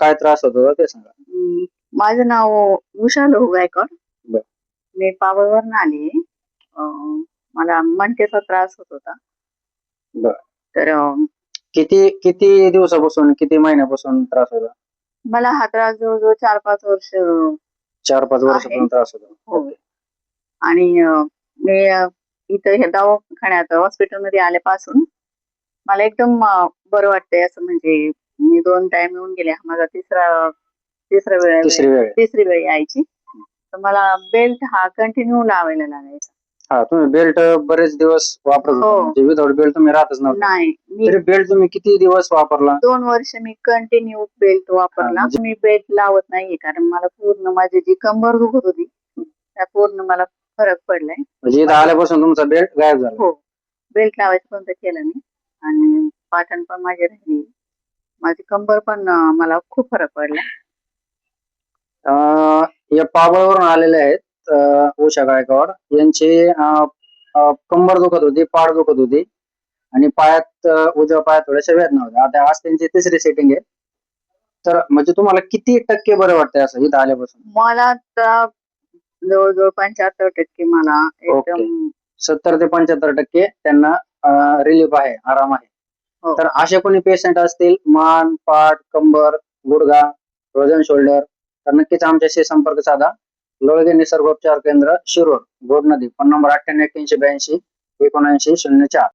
काय त्रास होतो ते सांगा. माझं नाव उषा लोह गायकवाड. बर. मी पाबळवरून आली. मला मणक्याचा त्रास होत होता. बर. तर किती किती दिवसापासून किती महिन्यापासून त्रास होता? मला हा त्रास जवळजवळ 4-5 वर्ष 4-5 वर्षापासून त्रास होता. हो. आणि मी इथं हे दवाखान्यात हॉस्पिटलमध्ये आल्यापासून मला एकदम बरं वाटतंय. असं म्हणजे मी 2 टाइम येऊन गेले. माझा तिसरी वेळ यायची. तर मला बेल्ट हा कंटिन्यू लावायला लागायचा. हा, तुम्ही बेल्ट बरेच दिवस वापरत होता. म्हणजे विदाउट बेल्ट तुम्ही राहतच नव्हता. नाही. तरी बेल्ट तुम्ही किती दिवस वापरला? 2 वर्ष मी कंटिन्यू बेल्ट वापरला. मी बेल्ट लावत नाहीये कारण मला पूर्ण माझी जी कंबर दुखत होती त्या पूर्ण मला फरक पडलाय. म्हणजे इथं आल्यापासून तुमचा बेल्ट गायब झाला? हो. बेल्ट लावायचं बंद केलं मी आणि पाठण पण माझी राहिली. माझी कंबर पण मला खूप फरक पडला. या पाबळवरून आलेले आहेत उषा गायकवाड. यांची कंबर दुखत होती, पाठ दुखत होती आणि पायात उजव्या पायात थोड्याशा वेदना होत्या. आता आज त्यांची तिसरी सेटिंग आहे. तर म्हणजे तुम्हाला किती टक्के बरं वाटतंय असं इथं आल्यापासून? मला तर जवळजवळ 75% मला एकदम 70 ते 75% त्यांना रिलीफ आहे, आराम आहे. तर असे कोणी पेशंट असतील मान, पाठ, कंबर, गुडघा, फ्रोझन शोल्डर, तर नक्कीच आमच्याशी संपर्क साधा. लोळगे निसर्गोपचार केंद्र, शिरूर, गोड नदी. Phone number 988182 7904.